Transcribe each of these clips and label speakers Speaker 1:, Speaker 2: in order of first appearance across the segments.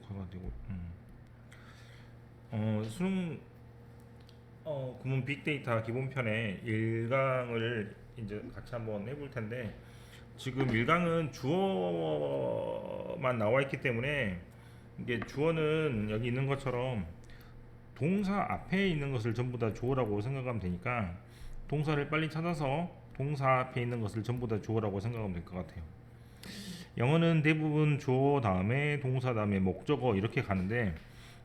Speaker 1: 녹화가 되고 수능 구문 빅데이터 기본편의 1강을 이제 같이 한번 해볼 텐데, 지금 1강은 주어만 나와 있기 때문에 이게 주어는 여기 있는 것처럼 동사 앞에 있는 것을 전부 다 주어라고 생각하면 되니까, 동사를 빨리 찾아서 동사 앞에 있는 것을 전부 다 주어라고 생각하면 될 것 같아요. 영어는 대부분 주어 다음에 동사 다음에 목적어 이렇게 가는데,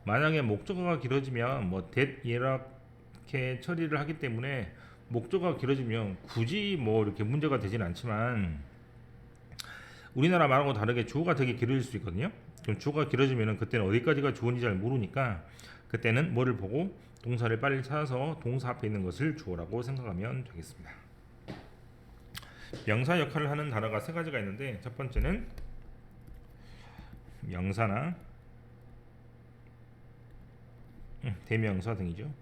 Speaker 1: 만약에 목적어가 길어지면 뭐 that 이렇게 처리를 하기 때문에 목적어가 길어지면 굳이 뭐 이렇게 문제가 되진 않지만, 우리나라 말하고 다르게 주어가 되게 길어질 수 있거든요. 그럼 주어가 길어지면 그때는 어디까지가 주어인지 잘 모르니까, 그때는 뭐를 보고 동사를 빨리 찾아서 동사 앞에 있는 것을 주어라고 생각하면 되겠습니다. 명사 역할을 하는 단어가 세 가지가 있는데, 첫 번째는 명사나 대명사 등이죠.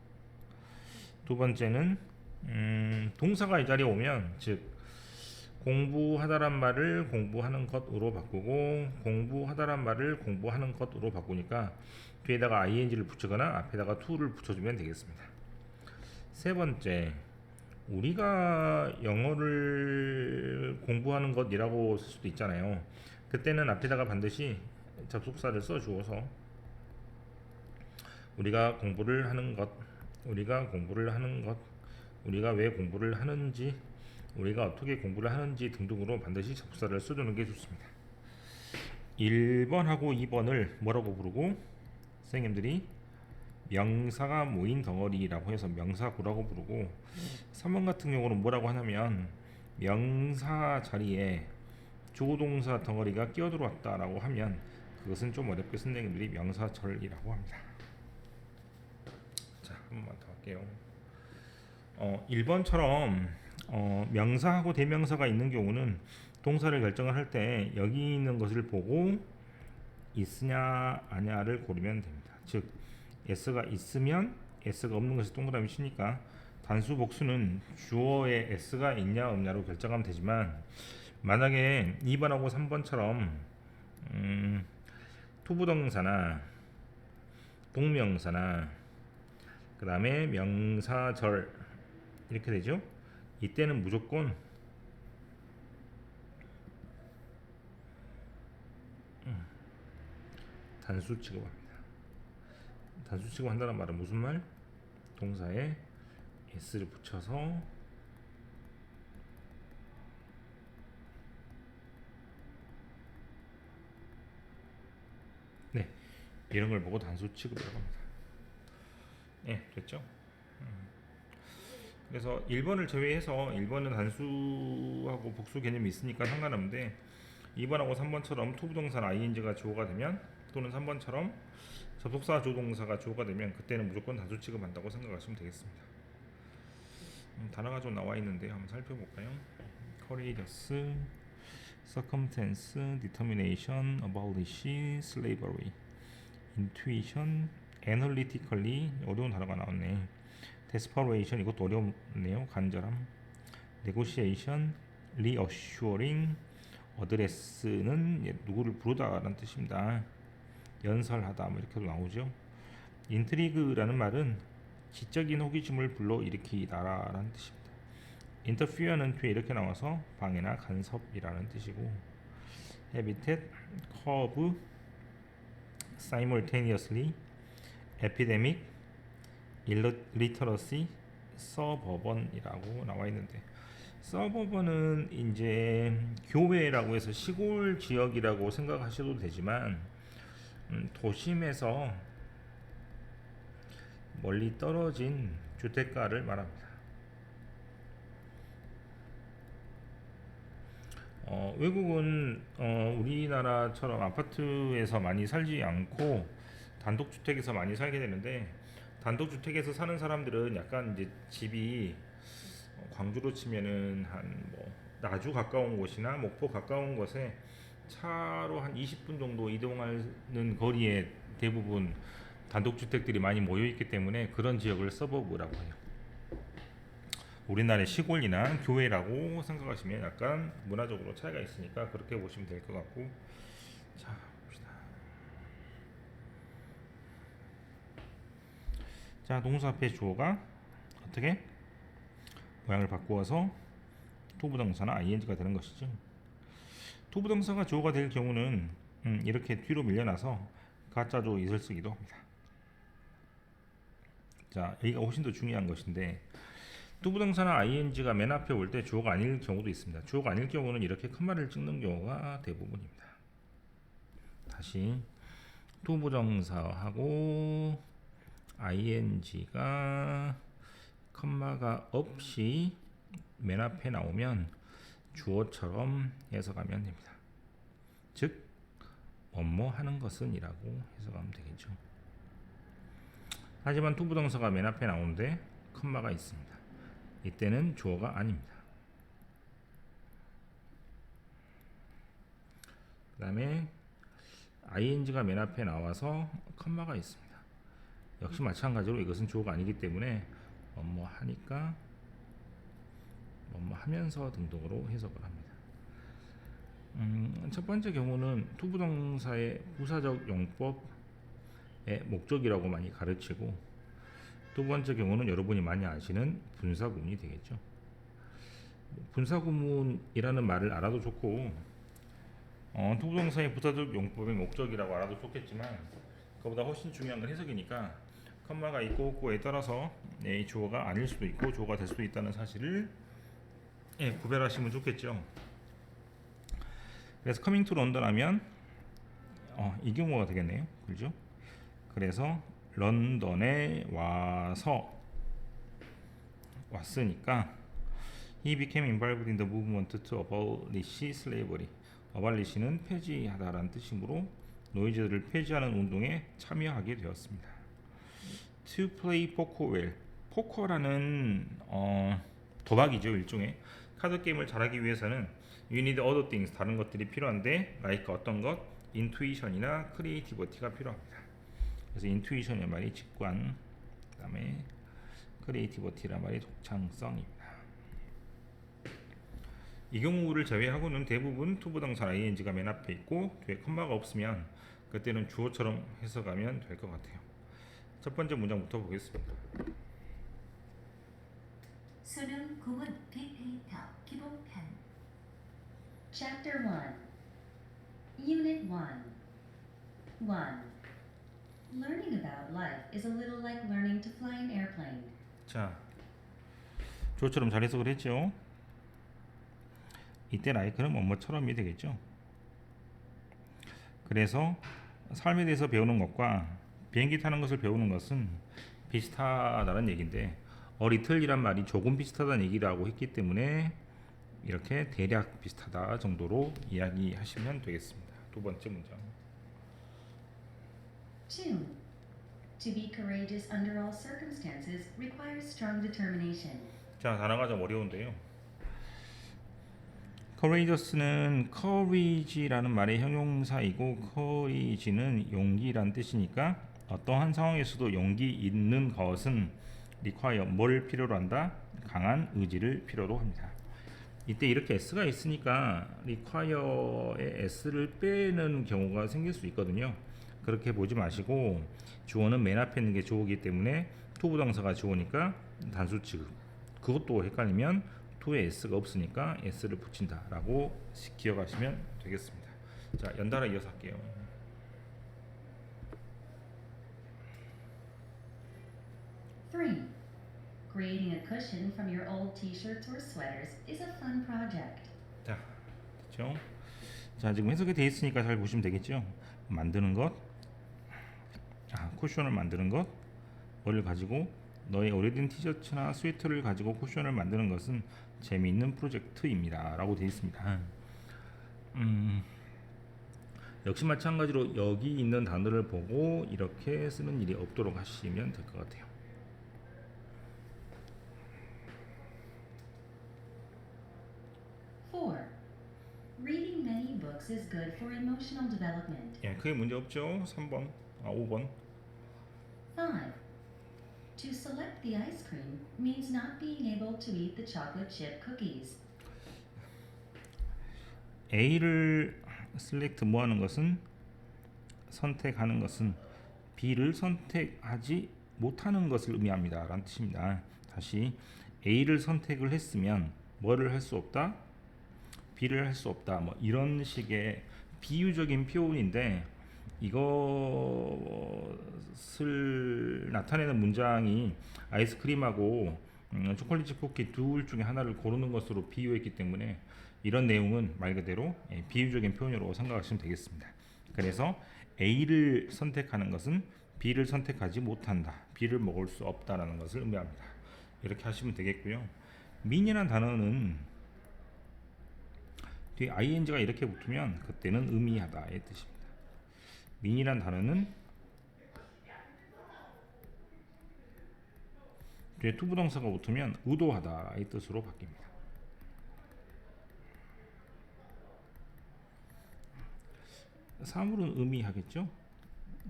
Speaker 1: 두 번째는 동사가 이 자리에 오면, 즉 공부하다란 말을 공부하는 것으로 바꾸고 공부하다란 말을 공부하는 것으로 바꾸니까 뒤에다가 ing를 붙이거나 앞에다가 to를 붙여주면 되겠습니다. 세 번째, 우리가 영어를 공부하는 것이라고 쓸 수도 있잖아요. 그때는 앞에다가 반드시 접속사를 써주어서 우리가 공부를 하는 것, 우리가 공부를 하는 것, 우리가 왜 공부를 하는지, 우리가 어떻게 공부를 하는지 등등으로 반드시 접속사를 써주는 게 좋습니다. 1번하고 2번을 뭐라고 부르고, 선생님들이 명사가 모인 덩어리라고 해서 명사구라고 부르고, 3번 같은 경우는 뭐라고 하냐면 명사 자리에 조동사 덩어리가 끼어들어왔다라고 하면 그것은 좀 어렵게 선생님들이 명사절이라고 합니다. 자, 한 번만 더 할게요. 1번처럼 명사하고 대명사가 있는 경우는 동사를 결정을 할 때 여기 있는 것을 보고 있으냐 아냐를 고르면 됩니다. 즉 s가 있으면 s가 없는 것이 동그라미 치니까 단수 복수는 주어에 s가 있냐 없냐로 결정하면 되지만, 만약에 2번하고 3번처럼 투부동사나 동명사나 그 다음에 명사절 이렇게 되죠. 이때는 무조건 단수 취급합니다. 단수 취급한다는 말은 무슨 말? 동사에 s를 붙여서 네, 이런 걸 보고 단수 취급이라고 합니다. 네, 됐죠? 그래서 1번을 제외해서 1번은 단수하고 복수 개념이 있으니까 상관없는데, 2번하고 3번처럼 투부동사나 ing가 주어가 되면, 또는 3번처럼 접속사 조동사가 주어가 되면 그때는 무조건 단수 취급한다고 생각하시면 되겠습니다. 단어가 좀 나와 있는데 한번 살펴볼까요? courageous, circumstance, determination, abolish, slavery, intuition, analytically, 어려운 단어가 나왔네. desperation, 이것도 어렵네요. 간절함. negotiation, reassuring, address는 누구를 부르다라는 뜻입니다. 연설하다 뭐 이렇게도 나오죠. intrigue라는 말은 지적인 호기심을 불러일으키다라는 뜻입니다. interfere는 뒤에 이렇게 나와서 방해나 간섭이라는 뜻이고, habitat, curve, simultaneously, epidemic, illiteracy, suburban이라고 나와 있는데, 서버번은 이제 교외라고 해서 시골 지역이라고 생각하셔도 되지만, 도심에서 멀리 떨어진 주택가를 말합니다. 외국은 우리나라처럼 아파트에서 많이 살지 않고 단독주택에서 많이 살게 되는데, 단독주택에서 사는 사람들은 약간 이제 집이 광주로 치면은 한 뭐 나주 가까운 곳이나 목포 가까운 곳에 차로 한 20분 정도 이동하는 거리에 대부분 단독주택들이 많이 모여 있기 때문에 그런 지역을 서버브라고 해요. 우리나라의 시골이나 교외라고 생각하시면 약간 문화적으로 차이가 있으니까 그렇게 보시면 될 것 같고, 자 봅시다. 자, 동사 앞에 주어가 어떻게 모양을 바꾸어서 투부정사나 ing가 되는 것이죠. 투부정사가 주어가 될 경우는 이렇게 뒤로 밀려나서 가짜 주어 이슬 쓰기도 합니다. 자, 여기가 훨씬 더 중요한 것인데 투부정사나 ing가 맨 앞에 올 때 주어가 아닐 경우도 있습니다. 주어가 아닐 경우는 이렇게 컴마를 찍는 경우가 대부분입니다. 다시 투부정사하고 ing가 컴마가 없이 맨 앞에 나오면 주어처럼 해석하면 됩니다. 즉 뭐뭐 하는 것은 이라고 해석하면 되겠죠. 하지만 투부정사가 맨 앞에 나오는데 컴마가 있습니다. 이때는 주어가 아닙니다. 그 다음에 ing가 맨 앞에 나와서 컴마가 있습니다. 역시 마찬가지로 이것은 주어가 아니기 때문에 뭐뭐 하니까 뭐뭐 하면서 등등으로 해석을 합니다. 첫 번째 경우는 투부정사의 부사적 용법의 목적이라고 많이 가르치고, 두 번째 경우는 여러분이 많이 아시는 분사구문이 되겠죠. 분사구문이라는 말을 알아도 좋고, 투부정사의 부사적 용법의 목적이라고 알아도 좋겠지만, 그보다 훨씬 중요한 건 해석이니까 컴마가 있고 없고에 따라서 이 주어가 아닐 수도 있고 주어가 될 수도 있다는 사실을 구별하시면 좋겠죠. 그래서 coming to London 하면 이 경우가 되겠네요. 그렇죠? 그래서 런던에 왔으니까 he became involved in the movement to abolish slavery. abolish는 폐지하다라는 뜻이므로 노예제도를 폐지하는 운동에 참여하게 되었습니다. to play poker well. 포커라는 도박이죠. 일종의 카드 게임을 잘하기 위해서는 you need other things, 다른 것들이 필요한데 like 어떤 것, intuition이나 creativity가 필요합니다. 그래서 intuition의 말이 직관, 그 다음에 creativity란 말이 독창성입니다. 이 경우를 제외하고는 대부분 투부정사 ing가 맨 앞에 있고 뒤에 컴마가 없으면 그때는 주어처럼 해석하면 될 것 같아요. 첫 번째 문장부터 보겠습니다.
Speaker 2: 수능 구문 빅데이터 기본편 Chapter 1 Unit 1 Learning about life is a little like learning to fly an airplane.
Speaker 1: 자, 주어처럼 잘 해석을 했죠. 이때 like는 뭐뭐처럼이 되겠죠. 그래서 삶에 대해서 배우는 것과 비행기 타는 것을 배우는 것은 비슷하다는 얘기인데 리틀이란 말이 조금 비슷하다는 얘기라고 했기 때문에 이렇게 대략 비슷하다 정도로 이야기하시면 되겠습니다. 두 번째 문장.
Speaker 2: 2. To be courageous under all circumstances requires strong determination.
Speaker 1: 자, 단어가 좀 어려운데요. courageous는 courage라는 말의 형용사이고 courage는 용기란 뜻이니까 어떠한 상황에서도 용기 있는 것은 require 뭘 필요로 한다? 강한 의지를 필요로 합니다. 이때 이렇게 s가 있으니까 require의 s를 빼는 경우가 생길 수 있거든요. 그렇게 보지 마시고 주어는 맨 앞에 있는 게 주어이기 때문에 투부정사가 주어니까 단수 취급. 그것도 헷갈리면 to에 s가 없으니까 s를 붙인다 라고 기억하시면 되겠습니다. 자, 연달아 이어서 할게요.
Speaker 2: Three. Creating a cushion from your old t-shirts or sweaters is a fun project.
Speaker 1: 자, 됐죠? 자, 지금 해석이 되어 있으니까 잘 보시면 되겠죠? 만드는 것, 쿠션을 만드는 것, 뭐를 가지고 너의 오래된 티셔츠나 스웨터를 가지고 쿠션을 만드는 것은 재미있는 프로젝트입니다 라고 되어 있습니다. 역시 마찬가지로 여기 있는 단어를 보고 이렇게 쓰는 일이 없도록 하시면 될 것 같아요.
Speaker 2: 4. Reading many books is good for emotional development.
Speaker 1: 예, 크게 문제 없죠? 5번.
Speaker 2: 5. To select the ice cream means not being able to eat the chocolate chip cookies.
Speaker 1: A를 select 뭐하는 것은 선택하는 것은 B를 선택하지 못하는 것을 의미합니다 라는 뜻입니다. 다시 A를 선택을 했으면 뭐를 할 수 없다? B를 할 수 없다. 뭐 이런 식의 비유적인 표현인데 이것을 나타내는 문장이 아이스크림하고 초콜릿 쿠키 둘 중에 하나를 고르는 것으로 비유했기 때문에 이런 내용은 말 그대로 비유적인 표현으로 생각하시면 되겠습니다. 그래서 A를 선택하는 것은 B를 선택하지 못한다. B를 먹을 수 없다라는 것을 의미합니다. 이렇게 하시면 되겠고요. mean이라는 단어는 뒤에 ing가 이렇게 붙으면 그때는 의미하다의 뜻입니다. mean이라는 단어는 뒤에 투부동사가 붙으면 의도하다의 뜻으로 바뀝니다. 사물은 의미하겠죠.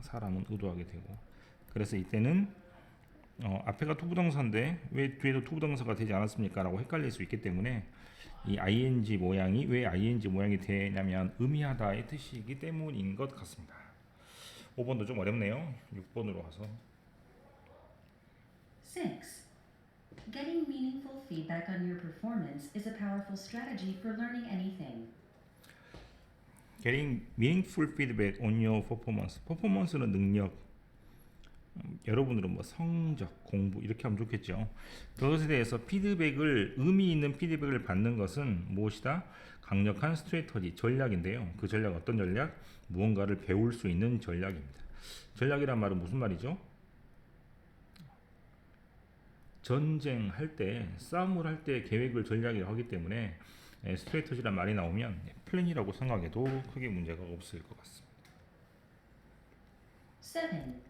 Speaker 1: 사람은 의도하게 되고. 그래서 이때는 앞에가 투부동사인데 왜 뒤에도 투부동사가 되지 않았습니까? 라고 헷갈릴 수 있기 때문에 이 ing 모양이 왜 ing 모양이 되냐면 의미하다의 뜻이기 때문인 것 같습니다. 5번도 좀 어렵네요. 6번으로 가서
Speaker 2: 6. Getting meaningful feedback on your performance is a powerful strategy for learning anything.
Speaker 1: Getting meaningful feedback on your performance. 퍼포먼스는 능력. 여러분들은 뭐 성적, 공부 이렇게 하면 좋겠죠. 그것에 대해서 피드백을 의미 있는 피드백을 받는 것은 무엇이다? 강력한 스트레터지 전략인데요. 그 전략 어떤 전략? 무언가를 배울 수 있는 전략입니다. 전략이란 말은 무슨 말이죠? 전쟁할 때 싸움을 할 때 계획을 전략이라고 하기 때문에 스트레터지란 말이 나오면 플랜이라고 생각해도 크게 문제가 없을 것 같습니다.
Speaker 2: 7.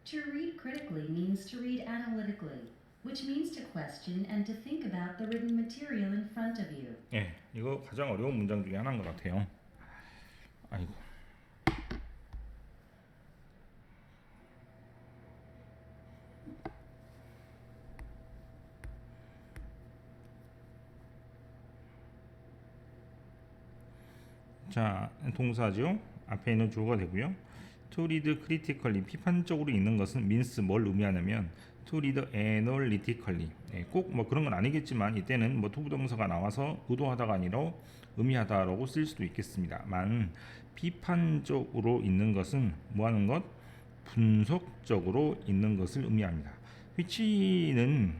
Speaker 2: To read critically means to read analytically, which means to question and to think about the written material in front of you.
Speaker 1: 예, 이거 가장 어려운 문장 중에 하나인 것 같아요. 아이고. 자, 동사죠. 앞에 있는 주어가 되고요. To read critically 비판적으로 읽는 것은 means 뭘 의미하냐면 to read analytically. 꼭 뭐 그런 건 아니겠지만 이때는 뭐 투부동사가 나와서 의도하다가 아니라 의미하다라고 쓸 수도 있겠습니다만 비판적으로 읽는 것은 뭐 하는 것? 분석적으로 읽는 것을 의미합니다. 위치는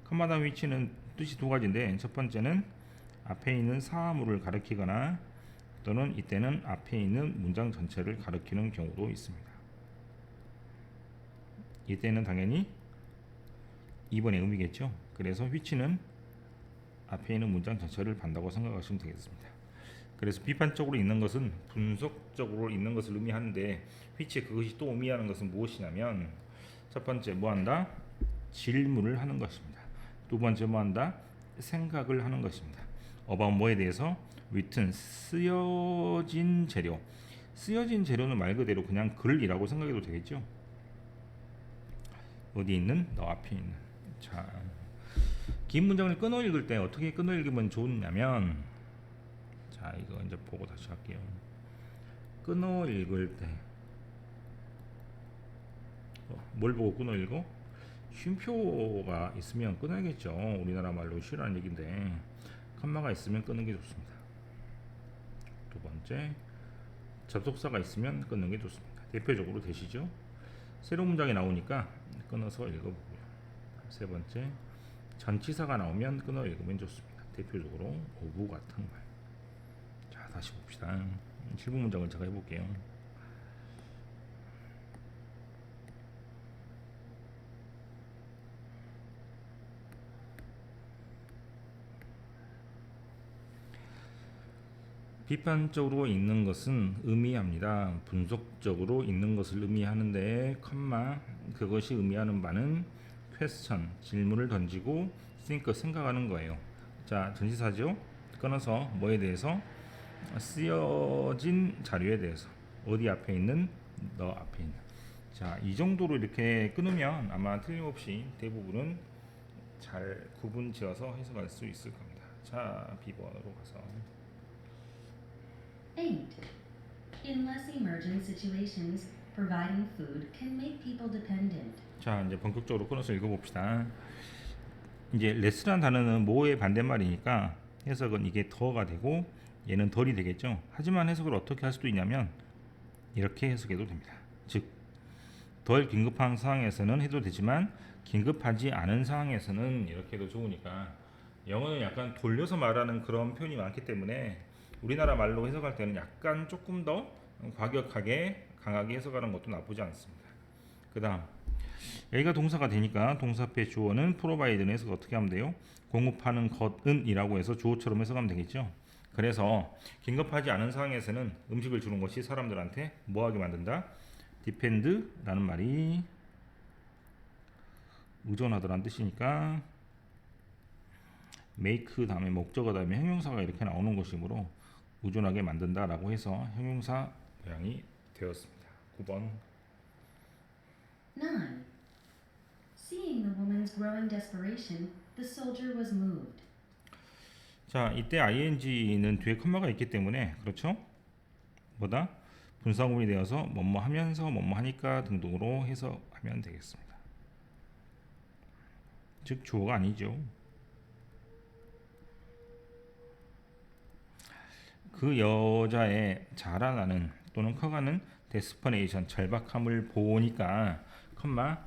Speaker 1: 컴마다 위치는 뜻이 두 가지인데 첫 번째는 앞에 있는 사물을 가리키거나 또는 이때는 앞에 있는 문장 전체를 가리키는 경우도 있습니다. 이때는 당연히 2번의 의미겠죠. 그래서 which는 앞에 있는 문장 전체를 반다고 생각하시면 되겠습니다. 그래서 비판적으로 읽는 것은 분석적으로 읽는 것을 의미하는데 which 그것이 또 의미하는 것은 무엇이냐면 첫 번째 뭐한다? 질문을 하는 것입니다. 두 번째 뭐한다? 생각을 하는 것입니다. about 뭐에 대해서? written 쓰여진 재료. 쓰여진 재료는 말 그대로 그냥 글이라고 생각해도 되겠죠. 어디 있는? 너 앞에 있는. 자, 긴 문장을 끊어 읽을 때 어떻게 끊어 읽으면 좋냐면, 자 이거 이제 보고 다시 할게요. 끊어 읽을 때 뭘 보고 끊어 읽어? 쉼표가 있으면 끊어야겠죠. 우리나라 말로 쉬라는 얘기인데 컴마가 있으면 끊는 게 좋습니다. 두 번째, 접속사가 있으면 끊는 게 좋습니다. 대표적으로 되시죠? 새로운 문장이 나오니까 끊어서 읽어보고요. 세 번째, 전치사가 나오면 끊어 읽으면 좋습니다. 대표적으로 오브 같은 말. 자, 다시 봅시다. 7분 문장을 제가 해볼게요. 비판적으로 읽는 것은 의미합니다. 분석적으로 읽는 것을 의미하는데 컴마 그것이 의미하는 바는 question 질문을 던지고 think 생각하는 거예요. 자, 전치사죠. 끊어서 뭐에 대해서? 쓰여진 자료에 대해서. 어디 앞에 있는? 너 앞에 있는. 자, 이 정도로 이렇게 끊으면 아마 틀림없이 대부분은 잘 구분 지어서 해석할 수 있을 겁니다. 자, B번으로 가서
Speaker 2: 8. In less emergent situations, providing food can make people dependent.
Speaker 1: 자, 이제 본격적으로 끊어서 읽어봅시다. 이제 레스란 단어는 뭐의 반대말이니까 해석은 이게 더가 되고 얘는 덜이 되겠죠. 하지만 해석을 어떻게 할 수도 있냐면 이렇게 해석해도 됩니다. 즉, 덜 긴급한 상황에서는 해도 되지만 긴급하지 않은 상황에서는 이렇게 해도 좋으니까 영어는 약간 돌려서 말하는 그런 표현이 많기 때문에 우리나라 말로 해석할 때는 약간 조금 더 과격하게 강하게 해석하는 것도 나쁘지 않습니다. 그 다음 여기가 동사가 되니까 동사 앞에 주어는 provide는 해석 어떻게 하면 돼요? 공급하는 것은 이라고 해서 주어처럼 해석하면 되겠죠. 그래서 긴급하지 않은 상황에서는 음식을 주는 것이 사람들한테 뭐하게 만든다? depend라는 말이 의존하다라는 뜻이니까 make 다음에 목적어 다음에 형용사가 이렇게 나오는 것이므로 의존하게 만든다라고 해서 형용사 모양이 되었습니다. 9번
Speaker 2: 9. Seeing the woman's growing desperation, the soldier was moved.
Speaker 1: 자, 이때 ing는 뒤에 컴마가 있기 때문에 그렇죠? 뭐다? 분사구문이 되어서 뭐뭐 하면서 뭐뭐 하니까 등등으로 해석하면 되겠습니다. 즉 주어가 아니죠. 그 여자의 자라나는 또는 커가는 데스퍼네이션 절박함을 보니까 컴마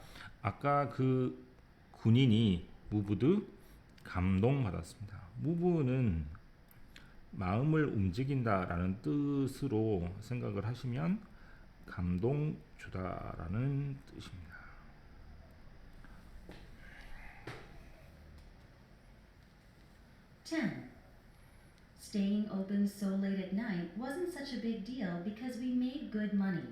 Speaker 1: 아까 그 군인이 무브드 감동받았습니다. 무브는 마음을 움직인다라는 뜻으로 생각을 하시면 감동 주다라는 뜻입니다.
Speaker 2: Ten. Staying open so late at night wasn't such a big deal because we made good money.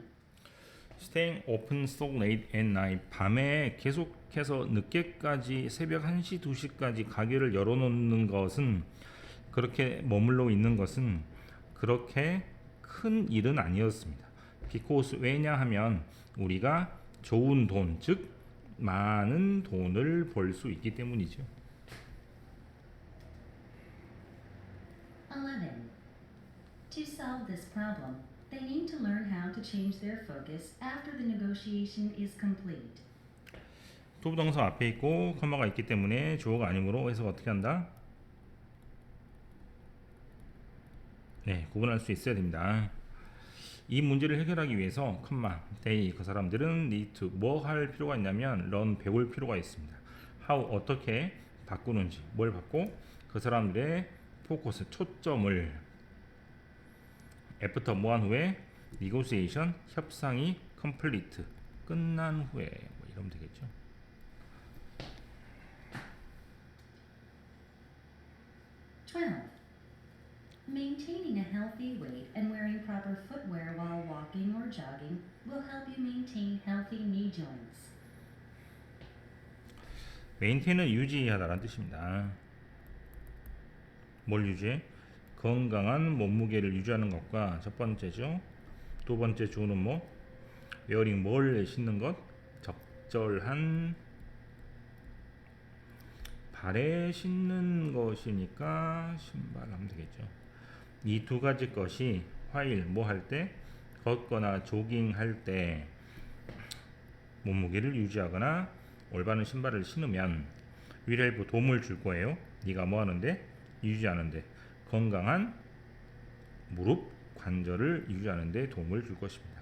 Speaker 1: Staying open so late at night 밤에 계속해서 늦게까지 새벽 1시, 2시까지 가게를 열어놓는 것은 그렇게 머물러 있는 것은 그렇게 큰 일은 아니었습니다. because 왜냐하면 우리가 좋은 돈, 즉 많은 돈을 벌 수 있기 때문이죠.
Speaker 2: 11. To solve this problem, they need to learn how to change their focus after the negotiation is complete.
Speaker 1: 투부동사 앞에 있고 컴마가 있기 때문에 주어가 아니므로 해석 어떻게 한다? 네, 구분할 수 있어야 됩니다. 이 문제를 해결하기 위해서 컴마, they 그 사람들은 need to 뭐 할 필요가 있냐면 learn 배울 필요가 있습니다. how 어떻게 바꾸는지 뭘 바꿔 그 사람들의 포커스 초점을 애프터 뭐한 후에 negotiation 협상이 complete 끝난 후에 뭐 이러면 되겠죠.
Speaker 2: 12. Maintaining a healthy weight and wearing proper footwear while walking or jogging will help you maintain healthy knee joints.
Speaker 1: 메인테인은 유지하다라는 뜻입니다. 뭘 유지해? 건강한 몸무게를 유지하는 것과 첫 번째죠. 두 번째 주어는 뭐? 웨어링 뭘 신는 것? 적절한 발에 신는 것이니까 신발 하면 되겠죠. 이 두 가지 것이 화일 뭐 할 때? 걷거나 조깅할 때 몸무게를 유지하거나 올바른 신발을 신으면 위hel프 도움을 줄 거예요. 네가 뭐 하는데? 유지하는데 건강한 무릎 관절을 유지하는데 도움을 줄 것입니다.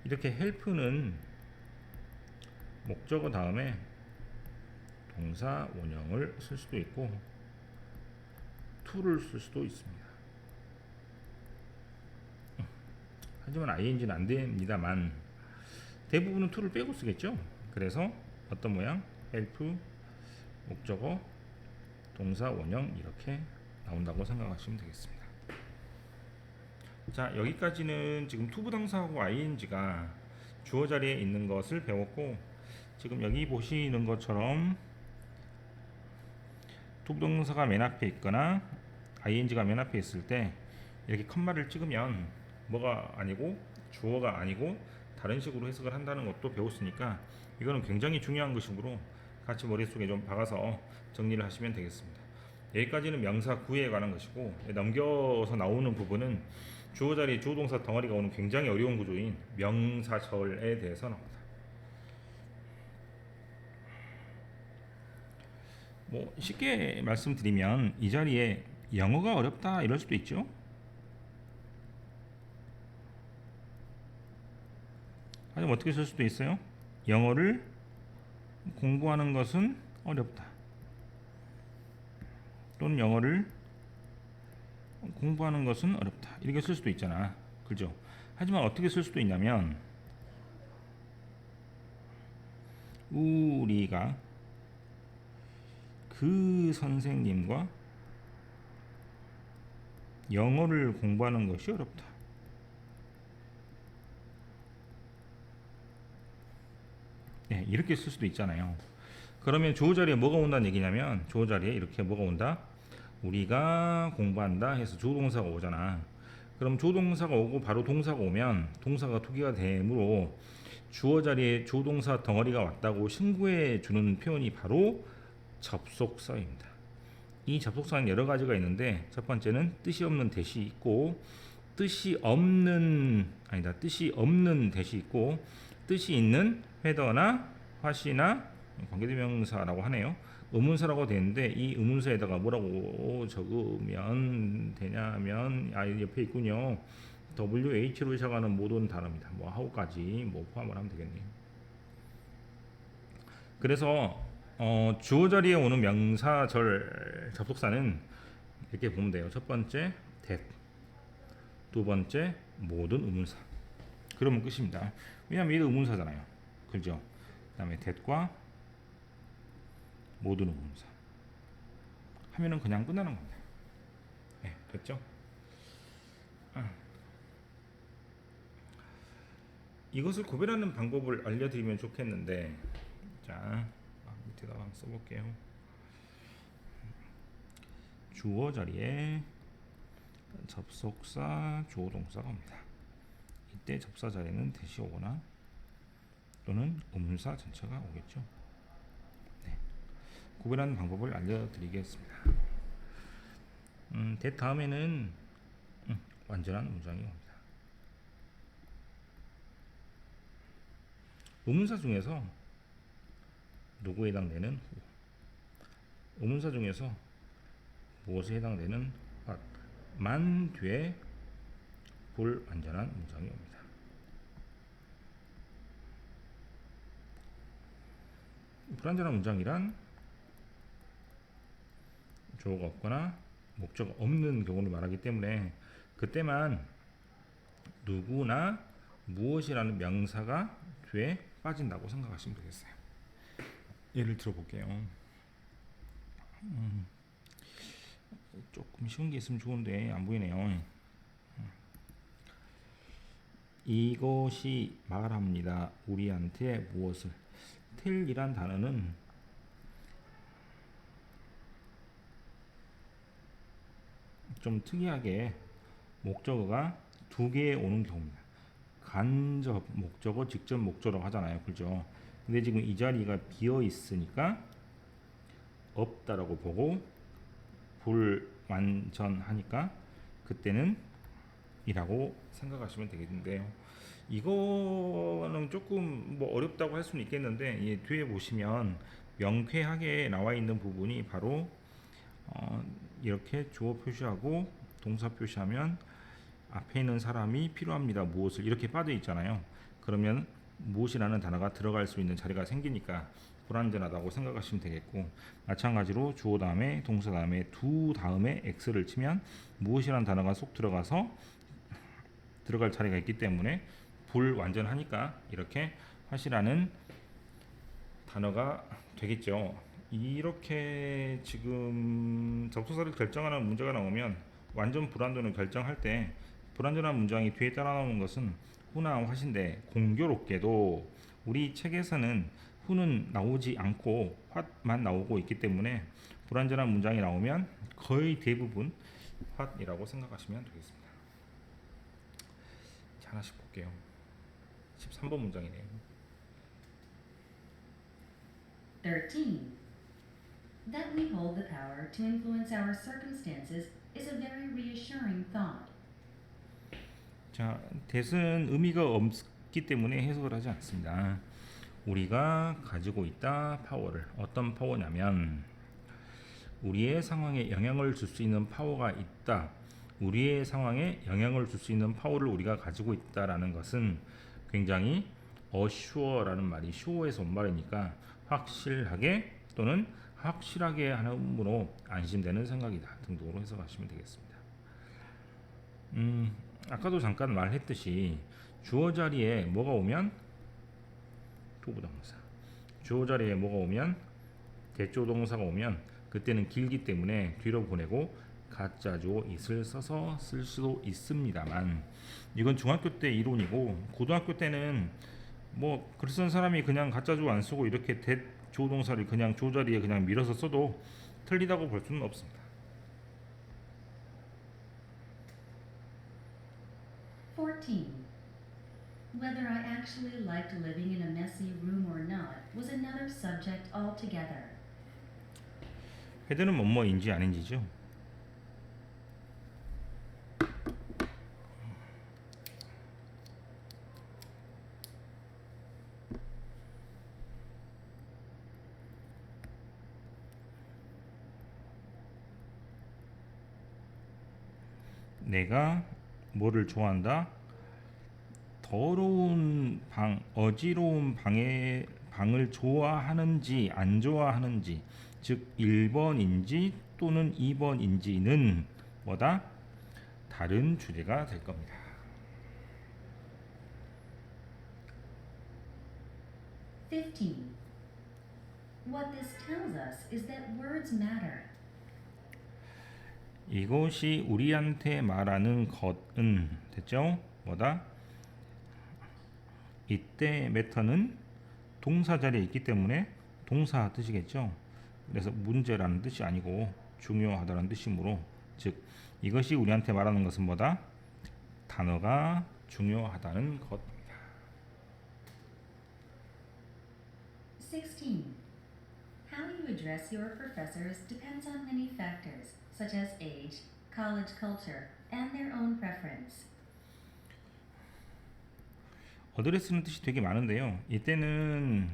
Speaker 1: 이렇게 헬프는 목적어 다음에 동사 원형을 쓸 수도 있고 to를 쓸 수도 있습니다. 하지만 ing는 안 됩니다만 대부분은 to를 빼고 쓰겠죠. 그래서 어떤 모양? help 목적어 동사 원형 이렇게 나온다고 생각하시면 되겠습니다. 자, 여기까지는 지금 투부동사하고 ing가 주어 자리에 있는 것을 배웠고 지금 여기 보시는 것처럼 투부동사가 맨 앞에 있거나 ing가 맨 앞에 있을 때 이렇게 컴마를 찍으면 뭐가 아니고 주어가 아니고 다른 식으로 해석을 한다는 것도 배웠으니까 이거는 굉장히 중요한 것이므로 같이 머릿속에 좀 박아서 정리를 하시면 되겠습니다. 여기까지는 명사 구에 관한 것이고 넘겨서 나오는 부분은 주어 자리에 주어 동사 덩어리가 오는 굉장히 어려운 구조인 명사절에 대해서 나옵니다. 뭐 쉽게 말씀드리면 이 자리에 영어가 어렵다 이럴 수도 있죠. 하지만 어떻게 쓸 수도 있어요? 영어를 공부하는 것은 어렵다. 또는 영어를 공부하는 것은 어렵다. 이렇게 쓸 수도 있잖아. 그죠? 하지만 어떻게 쓸 수도 있냐면 우리가 그 선생님과 영어를 공부하는 것이 어렵다. 네, 이렇게 쓸 수도 있잖아요. 그러면 주어 자리에 뭐가 온다는 얘기냐면 주어 자리에 이렇게 뭐가 온다? 우리가 공부한다 해서 주동사가 오잖아. 그럼 주동사가 오고 바로 동사가 오면 동사가 투기가 되므로 주어 자리에 주동사 덩어리가 왔다고 신고해 주는 표현이 바로 접속사입니다. 이 접속사는 여러 가지가 있는데 첫 번째는 뜻이 없는 대시 있고 뜻이 없는 대시 있고 뜻이 있는 회더나 화시나 관계대명사라고 하네요. 의문사라고 되는데 이 의문사에다가 뭐라고 적으면 되냐면 옆에 있군요. WH로 시작하는 모든 단어입니다. 뭐 how까지 뭐 포함을 하면 되겠네요. 그래서 주어 자리에 오는 명사절 접속사는 이렇게 보면 돼요. 첫 번째 that, 두 번째 모든 의문사. 그러면 끝입니다. 왜냐하면 얘도 의문사잖아요. 그죠? 그다음에 that과 모든 의문사 하면은 그냥 끝나는 겁니다. 네, 됐죠? 이것을 구별하는 방법을 알려드리면 좋겠는데, 자 밑에다가 한번 써볼게요. 주어 자리에 접속사 주어 동사가 옵니다. 이때 접사 자리에는 대시 오거나 또는 의문사 전체가 오겠죠. 네. 구별하는 방법을 알려드리겠습니다. that 다음에는 완전한 문장이 옵니다. 의문사 중에서 누구에 해당되는 후, 의문사 중에서 무엇에 해당되는 what만 뒤에 불완전한 문장이 옵니다. 불완전한 문장이란 주어가 없거나 목적 없는 경우를 말하기 때문에 그때만 누구나 무엇이라는 명사가 뒤에 빠진다고 생각하시면 되겠어요. 예를 들어 볼게요. 조금 쉬운 게 있으면 좋은데 안 보이네요. 이것이 말합니다. 우리한테 무엇을. tell이란 단어는 좀 특이하게 목적어가 두 개 오는 경우입니다. 간접 목적어, 직접 목적어라고 하잖아요. 그죠? 근데 지금 이 자리가 비어 있으니까 없다라고 보고 불완전하니까 그때는 이라고 생각하시면 되겠는데요. 이거는 조금 뭐 어렵다고 할 수는 있겠는데 뒤에 보시면 명쾌하게 나와 있는 부분이 바로 이렇게 주어 표시하고 동사 표시하면 앞에 있는 사람이 필요합니다. 무엇을 이렇게 빠져 있잖아요. 그러면 무엇이라는 단어가 들어갈 수 있는 자리가 생기니까 불완전하다고 생각하시면 되겠고, 마찬가지로 주어 다음에 동사 다음에 두 다음에 x를 치면 무엇이라는 단어가 쏙 들어가서 들어갈 자리가 있기 때문에 불완전하니까 이렇게 화시라는 단어가 되겠죠. 이렇게 지금 접속사를 결정하는 문제가 나오면 완전 불완전을 결정할 때 불완전한 문장이 뒤에 따라 나오는 것은 후나 화신데 공교롭게도 우리 책에서는 후는 나오지 않고 what만 나오고 있기 때문에 불완전한 문장이 나오면 거의 대부분 what이라고 생각하시면 되겠습니다. 자, 하나씩 볼게요. 13번 문장이네요.
Speaker 2: 13. That we hold the power to influence our circumstances is a very reassuring thought.
Speaker 1: 자, that은 의미가 없기 때문에 해석을 하지 않습니다. 우리가 가지고 있다 파워를 어떤 파워냐면 우리의 상황에 영향을 줄 수 있는 파워가 있다. 우리의 상황에 영향을 줄 수 있는 파워를 우리가 가지고 있다라는 것은 굉장히 assure라는 말이 sure에서 온 말이니까 확실하게 또는 확실하게 하는으로 안심되는 생각이다 등등으로 해석하시면 되겠습니다. 아까도 잠깐 말했듯이 주어 자리에 뭐가 오면 부부동사, 주어 자리에 뭐가 오면 대조 동사가 오면 그때는 길기 때문에 뒤로 보내고 가짜 주어 it을 써서 쓸 수도 있습니다만 이건 중학교 때 이론이고 고등학교 때는 뭐 글 쓴 사람이 그냥 가짜 주어 안 쓰고 이렇게 대조 동사를 그냥 주어 자리에 그냥 밀어서 써도 틀리다고 볼 수는 없습니다.
Speaker 2: 14. Whether I actually liked living in a messy room or not was another subject altogether.
Speaker 1: 헤드는 뭐뭐인지 아닌지죠. 내가 뭐를 좋아한다? 더러운 방, 어지러운 방을 좋아하는지 안 좋아하는지, 즉 1번인지 또는 2번인지는 뭐다? 다른 주제가 될 겁니다.
Speaker 2: 15. What this tells us is that words matter.
Speaker 1: 이것이 우리한테 말하는 것은 됐죠? 뭐다? 이때 매터는 동사 자리에 있기 때문에 동사 뜻이겠죠. 그래서 문제라는 뜻이 아니고 중요하다는 뜻이므로 즉 이것이 우리한테 말하는 것은 뭐다? 단어가 중요하다는 것입니다.
Speaker 2: 16. How you address your professors depends on many factors, such as age, college culture, and their own preference.
Speaker 1: 어드레스는 뜻이 되게 많은데요. 이때는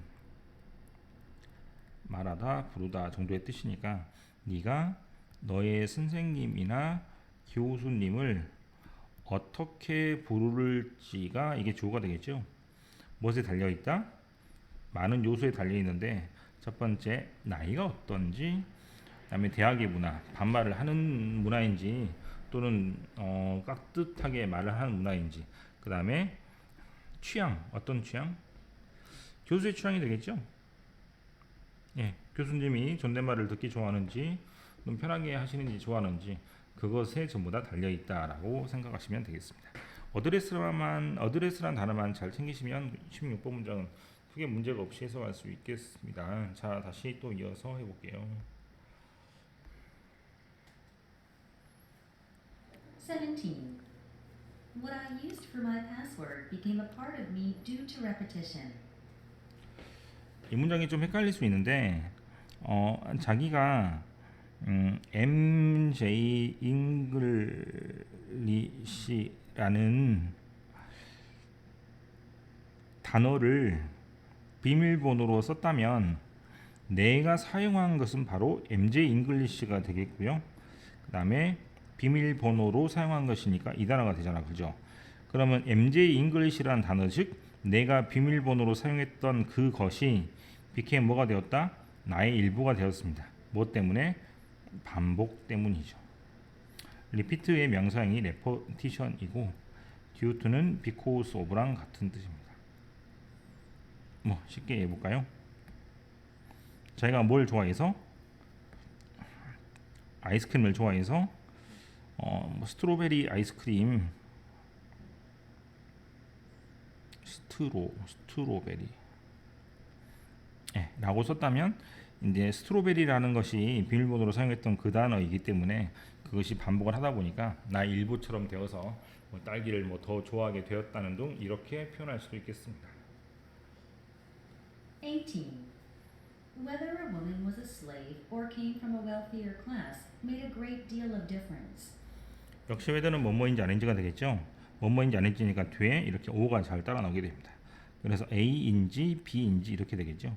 Speaker 1: 말하다, 부르다 정도의 뜻이니까 네가 너의 선생님이나 교수님을 어떻게 부를지가 이게 주어가 되겠죠. 무엇에 달려 있다? 많은 요소에 달려 있는데 첫 번째 나이가 어떤지, 그다음에 대학의 문화, 반말을 하는 문화인지 또는 깍듯하게 말을 하는 문화인지, 그다음에 취향, 어떤 취향? 교수의 취향이 되겠죠. 예, 교수님이 존댓말을 듣기 좋아하는지, 좀 편하게 하시는지 좋아하는지 그것에 전부 다 달려 있다라고 생각하시면 되겠습니다. 어드레스란 단어만 잘 챙기시면 16번 문장은 크게 문제가 없이 해석할 수 있겠습니다. 자, 다시 또 이어서 해볼게요.
Speaker 2: 17. What I used for my password became a part of me due to repetition.
Speaker 1: 이 문장이 좀 헷갈릴 수 있는데 자기가 MJ 잉글리시라는 단어를 비밀번호로 썼다면 내가 사용한 것은 바로 MJ 잉글리시가 되겠고요. 그 다음에 비밀번호로 사용한 것이니까 이 단어가 되잖아, 그죠? 그러면 MJ 잉글리시라는 단어, 즉 내가 비밀번호로 사용했던 그것이 became 뭐가 되었다? 나의 일부가 되었습니다. 뭐 때문에? 반복 때문이죠. 리피트의 명사형이 repetition이고 due to는 because of랑 같은 뜻입니다. 뭐 쉽게 해볼까요? 자기가 뭘 좋아해서? 아이스크림을 좋아해서 스트로베리 아이스크림 스트로베리 라고 썼다면 이제 스트로베리라는 것이 비밀번호로 사용했던 그 단어이기 때문에 그것이 반복을 하다 보니까 나의 일부처럼 되어서 뭐 딸기를 뭐 더 좋아하게 되었다는 등 이렇게 표현할 수도 있겠습니다.
Speaker 2: 18. Whether a woman was a slave or came from a wealthier class made a great deal of difference.
Speaker 1: 역시 whether는 뭐뭐인지 아닌지가 되겠죠. 뭐뭐인지 아닌지니까 뒤에 이렇게 O가 잘 따라 나오게 됩니다. 그래서 A인지 B인지 이렇게 되겠죠.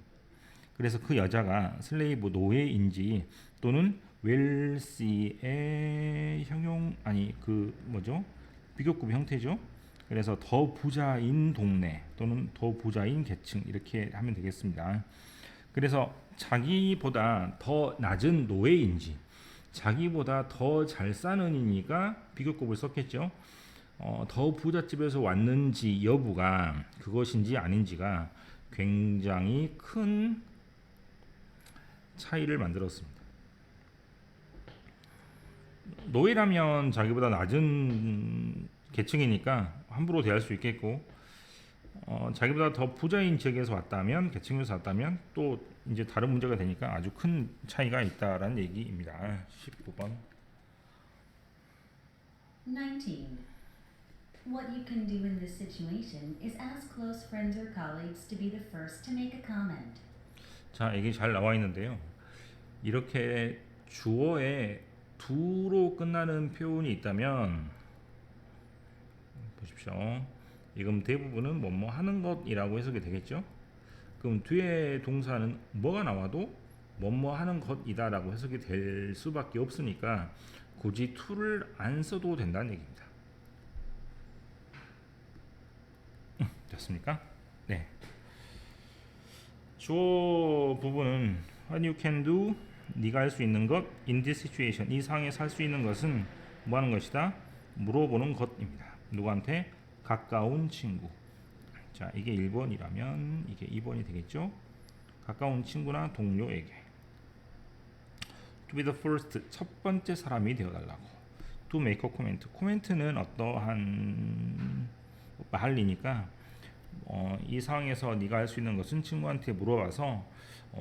Speaker 1: 그래서 그 여자가 슬레이브 노예인지 또는 웰시의 형용 아니 그 뭐죠? 비교급 형태죠. 그래서 더 부자인 동네 또는 더 부자인 계층 이렇게 하면 되겠습니다. 그래서 자기보다 더 낮은 노예인지 자기보다 더 잘 사는 이니까 비교급을 썼겠죠. 더 부잣집에서 왔는지 여부가 그것인지 아닌지가 굉장히 큰 차이를 만들었습니다. 노예라면 자기보다 낮은 계층이니까 함부로 대할 수 있겠고, 자기보다 더 부자인 지역에서 왔다면, 계층에서 왔다면 또 이제 다른 문제가 되니까 아주 큰 차이가 있다라는 얘기입니다. 19번.
Speaker 2: 19. What you can do in this situation is ask close friends or colleagues to be the first to make a comment.
Speaker 1: 자, 이게 잘 나와 있는데요. 이렇게 주어에 do로 끝나는 표현이 있다면 보십시오. 이건 대부분은 뭐뭐 하는 것이라고 해석이 되겠죠. 그럼 뒤에 동사는 뭐가 나와도 뭐뭐 하는 것이다라고 해석이 될 수밖에 없으니까 굳이 to를 안 써도 된다는 얘기입니다. 됐습니까? 네. 주어 부분은 what you can do, 네가 할 수 있는 것, in this situation, 이 상황에서 할 수 있는 것은 뭐 하는 것이다? 물어보는 것입니다. 누구한테? 가까운 친구. 자, 이게 1번이라면 이게 2번이 되겠죠? 가까운 친구나 동료에게. To be the first, 첫 번째 사람이 되어달라고. To make a comment. 코멘트는 어떠한 말이니까 이 상황에서 네가 할 수 있는 것은 친구한테 물어봐서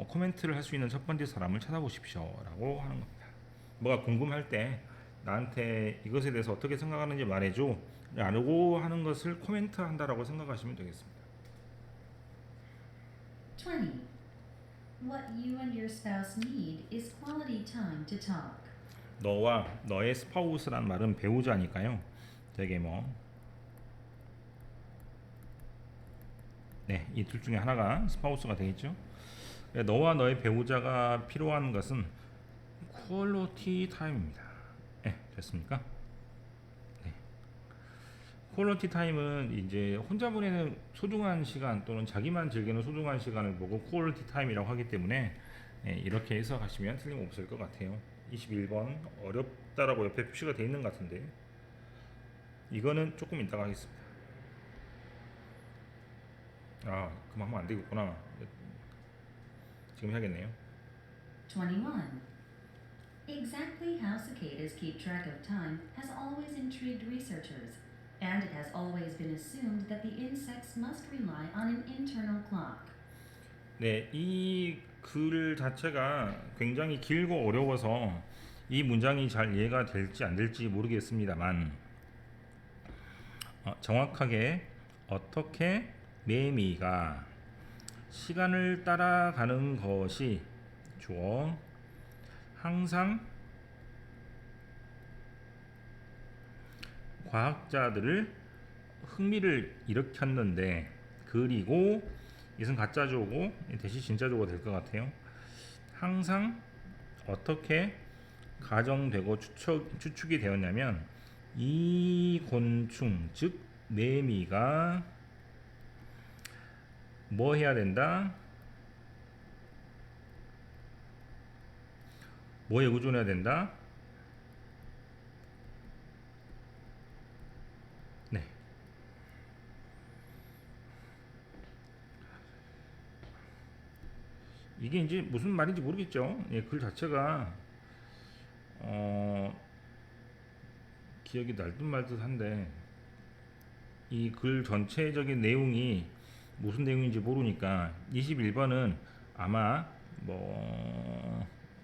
Speaker 1: 코멘트를 할 수 있는 첫 번째 사람을 찾아보십시오 라고 하는 겁니다. 뭐가 궁금할 때 나한테 이것에 대해서 어떻게 생각하는지 말해줘 라고 하는 것을 코멘트 한다라고 생각하시면 되겠습니다.
Speaker 2: 20. What you and your spouse need is quality time to talk.
Speaker 1: 너와 너의 스파우스란 말은 배우자니까요. 되게 네, 이 둘 중에 하나가 스파우스가 되겠죠. 너와 너의 배우자가 필요한 것은 퀄리티 타임입니다. 네, 됐습니까? 네. 퀄리티 타임은 이제 혼자 보내는 소중한 시간 또는 자기만 즐기는 소중한 시간을 보고 퀄리티 타임이라고 하기 때문에 이렇게 해석하시면 틀림없을 것 같아요. 21번 어렵다라고 옆에 표시가 되어 있는 것 같은데 이거는 조금 이따가 하겠습니다. 아, 그만 하면 안 되겠구나. 지금 해야겠네요.
Speaker 2: 21. Exactly how cicadas keep track of time has always intrigued researchers, and it has always been assumed that the insects must rely on an internal clock.
Speaker 1: 네, 이 글 자체가 굉장히 길고 어려워서 이 문장이 잘 이해가 될지 안 될지 모르겠습니다만 정확하게 어떻게 매미가 시간을 따라가는 것이 주어 항상 과학자들을 흥미를 일으켰는데 그리고 이것은 가짜조고 대신 진짜조가 될 것 같아요. 항상 어떻게 가정되고 추측이 되었냐면 이 곤충 즉 매미가 뭐 해야 된다? 뭐에 의존해야 된다? 네. 이게 이제 무슨 말인지 모르겠죠. 예, 글 자체가 기억이 날 듯 말 듯한데 이 글 전체적인 내용이 무슨 내용인지 모르니까 21번은 아마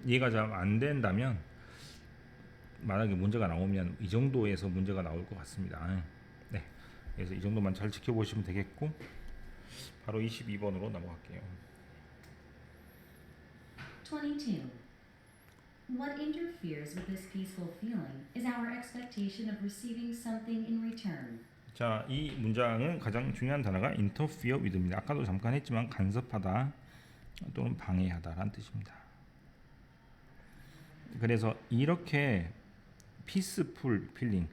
Speaker 1: 이해가 잘 안 된다면 만약에 문제가 나오면 이 정도에서 문제가 나올 것 같습니다. 네, 그래서 이 정도만 잘 지켜보시면 되겠고 바로 22번으로 넘어갈게요.
Speaker 2: 22. What interferes with this peaceful feeling is our expectation of receiving something in return.
Speaker 1: 자, 이 문장은 가장 중요한 단어가 interfere with입니다. 아까도 잠깐 했지만 간섭하다 또는 방해하다라는 뜻입니다. 그래서 이렇게 peaceful feeling,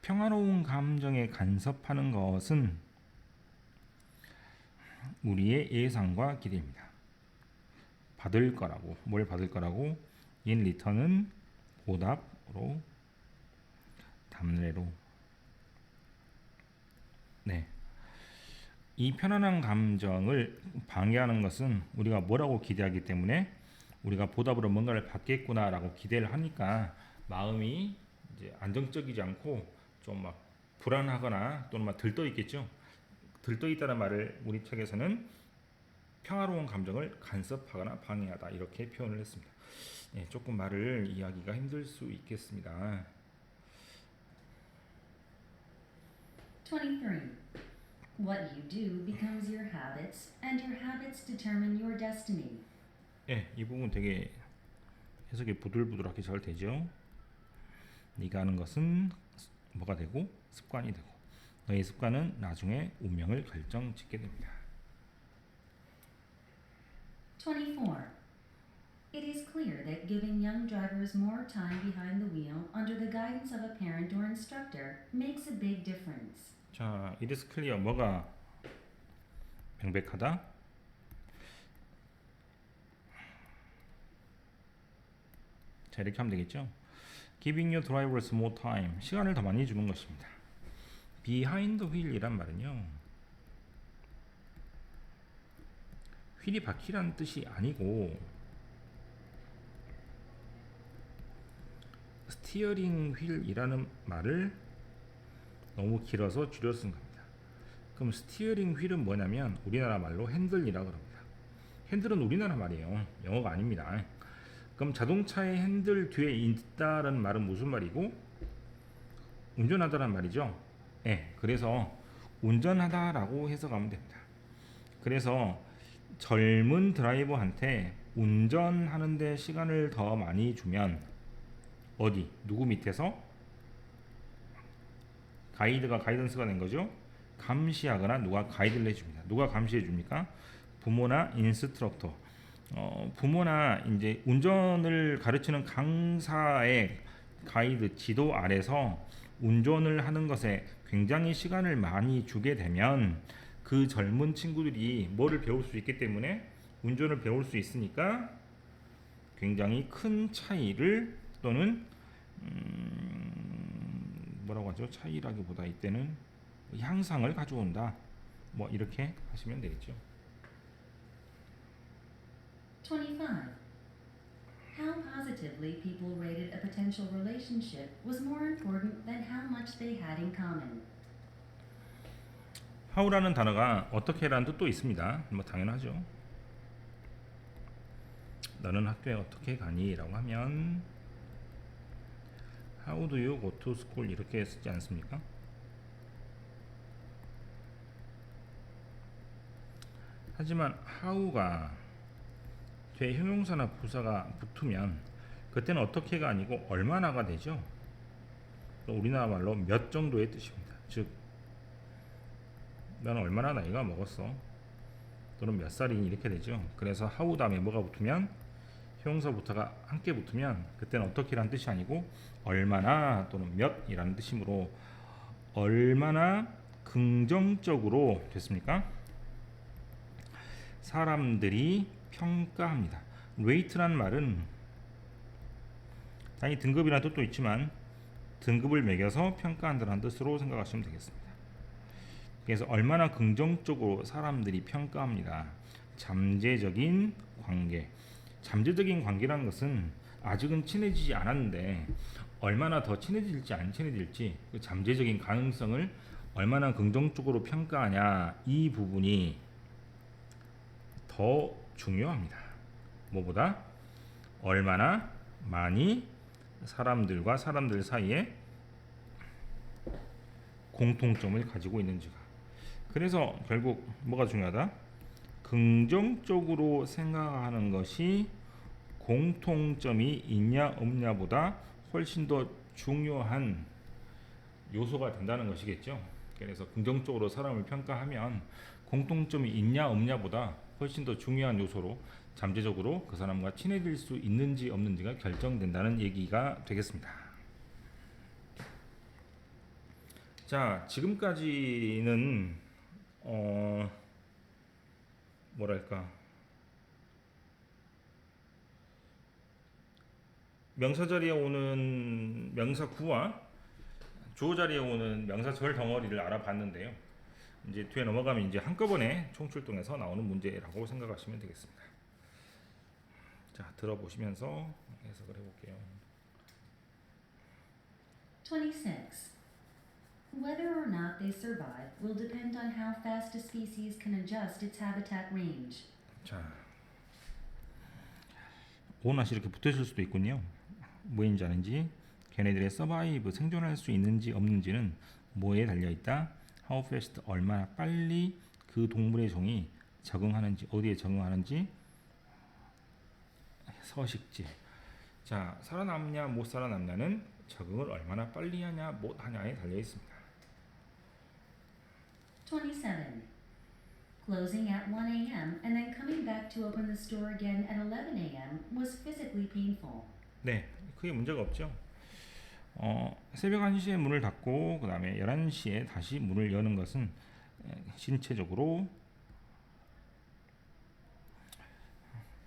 Speaker 1: 평화로운 감정에 간섭하는 것은 우리의 예상과 기대입니다. 받을 거라고, 뭘 받을 거라고? in return은 보답으로, 답례로. 네. 이 편안한 감정을 방해하는 것은 우리가 뭐라고 기대하기 때문에 우리가 보답으로 뭔가를 받겠구나라고 기대를 하니까 마음이 이제 안정적이지 않고 좀 막 불안하거나 또는 막 들떠 있겠죠. 들떠 있다는 말을 우리 책에서는 평화로운 감정을 간섭하거나 방해하다 이렇게 표현을 했습니다. 예, 조금 말을 이해하기가 힘들 수 있겠습니다.
Speaker 2: 23. What you do becomes your habits, and your habits determine your destiny.
Speaker 1: 예, 이 부분 되게 해석이 부들부들하게 잘 되죠. 네가 하는 것은 뭐가 되고 습관이 되고 너의 습관은 나중에 운명을 결정짓게 됩니다.
Speaker 2: 24. It is clear that giving young drivers more time behind the wheel under the guidance of a parent or instructor makes a big difference.
Speaker 1: 자, it is clear 뭐가 명백하다? 자, 이렇게 하면 되겠죠. Giving your drivers more time, 시간을 더 많이 주는 것입니다. Behind the wheel이란 말은요, 휠이 바퀴라는 뜻이 아니고 스티어링 휠이라는 말을 너무 길어서 줄여 쓴 겁니다. 그럼 스티어링 휠은 뭐냐면 우리나라 말로 핸들이라고 합니다. 핸들은 우리나라 말이에요. 영어가 아닙니다. 그럼 자동차의 핸들 뒤에 있다라는 말은 무슨 말이고? 운전하다란 말이죠. 네, 그래서 운전하다라고 해석하면 됩니다. 그래서 젊은 드라이버한테 운전하는데 시간을 더 많이 주면 어디? 누구 밑에서? 가이드가 가이던스가 된 거죠. 감시하거나 누가 가이드를 해줍니다. 누가 감시해 줍니까? 부모나 인스트럭터. 부모나 이제 운전을 가르치는 강사의 가이드 지도 아래서 운전을 하는 것에 굉장히 시간을 많이 주게 되면 그 젊은 친구들이 뭐를 배울 수 있기 때문에 운전을 배울 수 있으니까 굉장히 큰 차이를 또는 뭐라고 하죠? 차이라기보다 이때는 향상을 가져온다. 뭐 이렇게 하시면 되겠죠.
Speaker 2: 25. How positively people rated a potential relationship was more important than how much they had in common.
Speaker 1: how라는 단어가 어떻게라는 뜻도 있습니다. 뭐 당연하죠. 너는 학교에 어떻게 가니? 라고 하면 How do you go to school? 이렇게 쓰지 않습니까? 하지만 how가 뒤에 형용사나 부사가 붙으면 그때는 어떻게가 아니고 얼마나가 되죠. 또 우리나라 말로 몇 정도의 뜻입니다. 즉 너는 얼마나 나이가 먹었어? 또는 몇 살이니? 이렇게 되죠. 그래서 how 다음에 뭐가 붙으면 형용사부터가 함께 붙으면 그때는 어떻게라는 뜻이 아니고 얼마나 또는 몇이라는 뜻이므로 얼마나 긍정적으로 됐습니까? 사람들이 평가합니다. rate라는 말은 당연히 등급이라는 뜻도 있지만 등급을 매겨서 평가한다는 뜻으로 생각하시면 되겠습니다. 그래서 얼마나 긍정적으로 사람들이 평가합니다. 잠재적인 관계. 잠재적인 관계라는 것은 아직은 친해지지 않았는데 얼마나 더 친해질지 안 친해질지 그 잠재적인 가능성을 얼마나 긍정적으로 평가하냐 이 부분이 더 중요합니다. 뭐보다 얼마나 많이 사람들과 사람들 사이에 공통점을 가지고 있는지가. 그래서 결국 뭐가 중요하다? 긍정적으로 생각하는 것이 공통점이 있냐 없냐보다 훨씬 더 중요한 요소가 된다는 것이겠죠. 그래서 긍정적으로 사람을 평가하면 공통점이 있냐 없냐보다 훨씬 더 중요한 요소로 잠재적으로 그 사람과 친해질 수 있는지 없는지가 결정된다는 얘기가 되겠습니다. 자, 지금까지는 뭐랄까 명사 자리에 오는 명사 구와 주어 자리에 오는 명사절 덩어리를 알아봤는데요. 이제 뒤에 넘어가면 이제 한꺼번에 총출동해서 나오는 문제라고 생각하시면 되겠습니다. 자, 들어보시면서 해석을 해볼게요.
Speaker 2: 26. Whether or not they survive will depend on how fast a species can adjust its habitat range.
Speaker 1: 자, 오낫이 이렇게 붙어있을 수도 있군요. 뭐인지 아는지, 걔네들의 서바이브 생존할 수 있는지 없는지는 뭐에 달려있다. How fast 얼마나 빨리 그 동물의 종이 적응하는지, 어디에 적응하는지, 서식지. 자, 살아남냐 못 살아남냐는 적응을 얼마나 빨리 하냐 못 하냐에 달려 있습니다.
Speaker 2: 27. Closing at 1 a.m. and then coming back to open the store again at 11 a.m. was physically painful.
Speaker 1: 네, 크게 문제가 없죠. 새벽 1시에 문을 닫고 그 다음에 11시에 다시 문을 여는 것은 신체적으로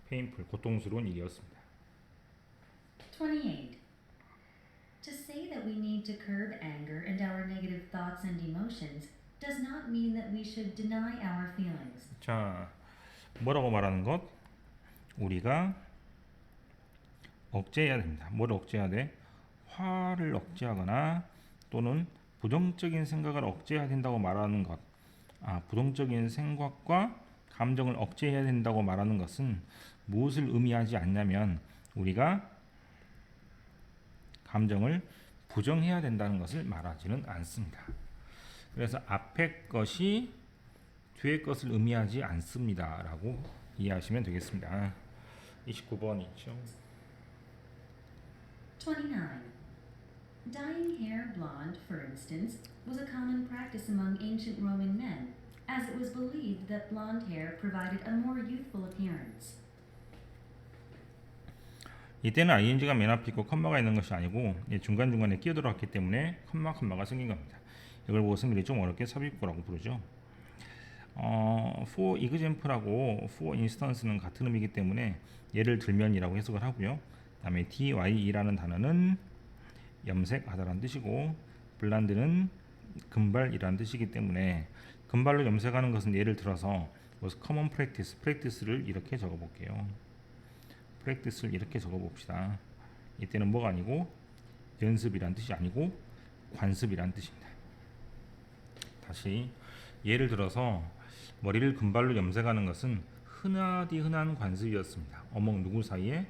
Speaker 1: 페인풀, 고통스러운 일이었습니다.
Speaker 2: 28. To say that we need to curb anger and our negative thoughts and emotions does not mean that we should deny our feelings.
Speaker 1: 자, 뭐라고 말하는 것? 우리가 억제해야 됩니다. 뭘 억제해야 돼? 화를 억제하거나 또는 부정적인 생각을 억제해야 된다고 말하는 것. 부정적인 생각과 감정을 억제해야 된다고 말하는 것은 무엇을 의미하지 않냐면 우리가 감정을 부정해야 된다는 것을 말하지는 않습니다. 그래서 앞에 것이 뒤에 것을 의미하지 않습니다. 라고 이해하시면 되겠습니다. 29번 있죠.
Speaker 2: 29. Dyeing hair blonde, for instance, was a common practice among ancient Roman men, as it was believed that blonde hair provided a more youthful appearance.
Speaker 1: 이때는 ing가 맨 앞에 있고 컴마가 있는 것이 아니고 중간중간에 끼어 들어갔기 때문에 컴마가 생긴 겁니다. 이걸 보고 승리를 좀 어렵게 삽입구라고 부르죠. for example하고 for instance는 같은 의미이기 때문에 예를 들면이라고 해석을 하고요. 다음에 dye라는 단어는 염색하다라는 뜻이고 블란드는 금발이라는 뜻이기 때문에 금발로 염색하는 것은 예를 들어서 was common practice를 이렇게 적어볼게요. practice를 이렇게 적어봅시다. 이때는 뭐가 아니고 연습이란 뜻이 아니고 관습이란 뜻입니다. 다시 예를 들어서 머리를 금발로 염색하는 것은 흔한 관습이었습니다. 어멍 누구 사이에?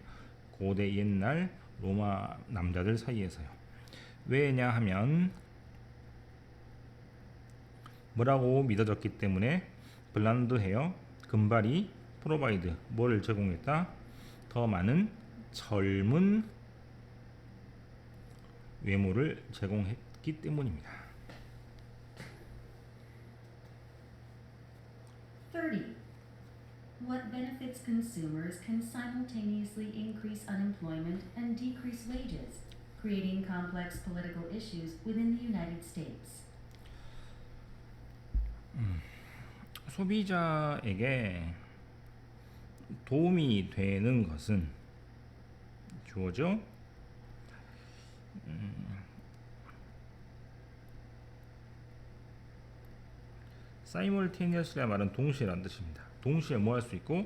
Speaker 1: 고대 옛날 로마 남자들 사이에서요. 왜냐 하면 뭐라고 믿어졌기 때문에 블란드 헤어 금발이 프로바이드 뭘 제공했다? 더 많은 젊은 외모를 제공했기 때문입니다.
Speaker 2: 30. What benefits consumers can simultaneously increase unemployment and decrease wages, creating complex political issues within the United States.
Speaker 1: 소비자에게 도움이 되는 것은 주어죠. simultaneously 말은 동시에라는 뜻입니다. 동시에 뭐 할 수 있고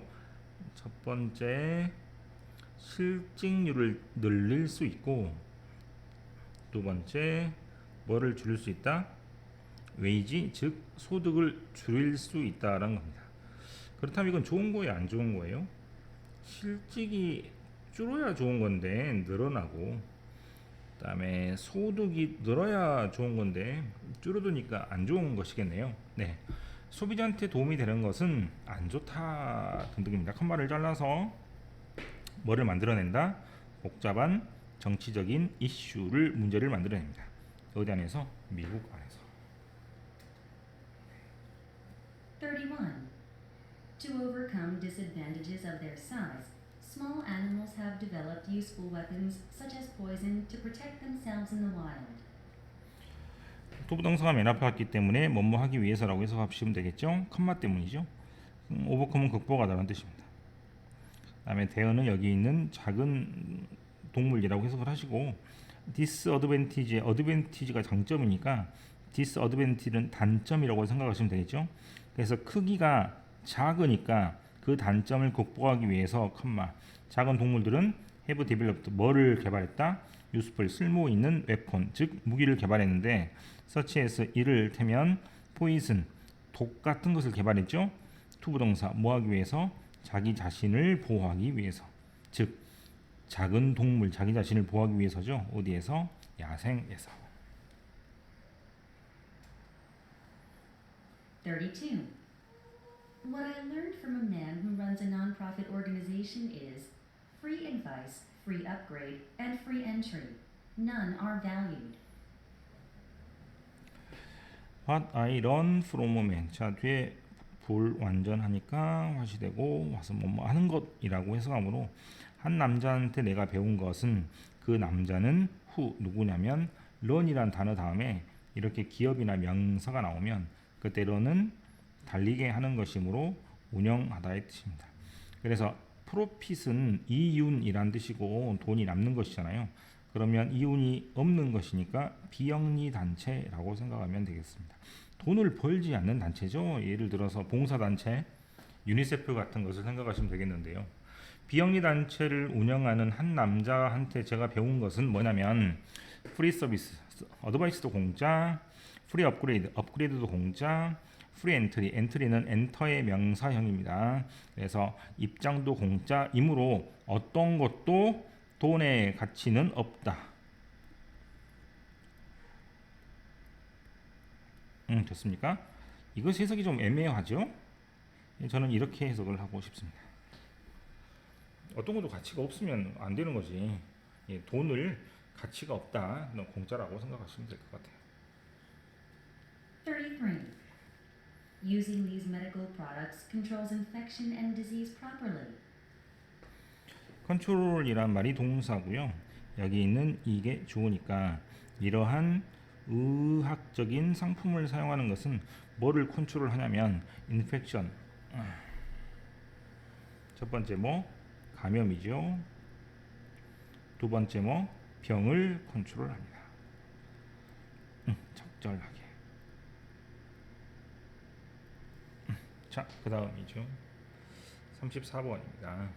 Speaker 1: 첫 번째 실직률을 늘릴 수 있고 두 번째 뭐를 줄일 수 있다? 웨이지 즉 소득을 줄일 수 있다라는 겁니다. 그렇다면 이건 좋은 거예요, 안 좋은 거예요? 실직이 줄어야 좋은 건데 늘어나고 그다음에 소득이 늘어야 좋은 건데 줄어드니까 안 좋은 것이겠네요. 네, 소비자한테 도움이 되는 것은 안 좋다 등등입니다. 컴마를 잘라서 뭐를 만들어낸다? 복잡한 정치적인 이슈를 문제를 만들어냅니다. 어디 안에서? 미국 안에서.
Speaker 2: 31. To overcome disadvantages of their size, small animals have developed useful weapons such as poison to protect themselves in the wild.
Speaker 1: 투부동사가 맨 앞에 왔기 때문에 뭐뭐 하기 위해서라고 해석하시면 되겠죠. 컴마 때문이죠. 오버컴은 극복하다는 뜻입니다. 그다음에 대어는 여기 있는 작은 동물이라고 해석을 하시고 디스어드밴티지의 어드밴티지가 장점이니까 디스어드밴티지는 단점이라고 생각하시면 되겠죠. 그래서 크기가 작으니까 그 단점을 극복하기 위해서 컴마 작은 동물들은 have developed 뭐를 개발했다? useful 쓸모 있는 웨폰 즉 무기를 개발했는데 such as 이를 태면 poison 독 같은 것을 개발했죠. 투부동사 뭐 하기 위해서? 자기 자신을 보호하기 위해서 즉 작은 동물 자기 자신을 보호하기 위해서죠. 어디에서? 야생에서.
Speaker 2: 32. What I learned from a man who runs a nonprofit organization is free advice, free upgrade, and free entry. None are valued.
Speaker 1: What I learned from a man. 자 뒤에 불완전하니까 화시되고 와서 뭐뭐 하는 것이라고 해석하므로 한 남자한테 내가 배운 것은 그 남자는 who 누구냐면 learn이란 단어 다음에 이렇게 기업이나 명사가 나오면 그때로는 달리게 하는 것이므로 운영하다의 뜻입니다. 그래서 프로핏은 이윤이란 뜻이고 돈이 남는 것이잖아요. 그러면 이윤이 없는 것이니까 비영리 단체라고 생각하면 되겠습니다. 돈을 벌지 않는 단체죠. 예를 들어서 봉사단체, 유니세프 같은 것을 생각하시면 되겠는데요. 비영리 단체를 운영하는 한 남자한테 제가 배운 것은 뭐냐면 프리 서비스, 어드바이스도 공짜, 프리 업그레이드, 업그레이드도 공짜, 프리 엔트리, 엔트리는 엔터의 명사형입니다. 그래서 입장도 공짜이므로 어떤 것도 돈의 가치는 없다. 됐습니까? 이것 해석이 좀 애매하죠? 저는 이렇게 해석을 하고 싶습니다. 어떤 것도 가치가 없으면 안 되는 거지. 돈을 가치가 없다. 공짜라고 생각하시면 될 것 같아요.
Speaker 2: 33. Using these medical products controls infection and disease properly.
Speaker 1: 컨트롤이란 말이 동사고요. 여기 있는 이게 주어니까 이러한 의학적인 상품을 사용하는 것은 뭐를 컨트롤하냐면 인펙션. 첫 번째 뭐 감염이죠. 두 번째 뭐 병을 컨트롤합니다. 적절하게. 자, 그 다음이죠. 34번입니다.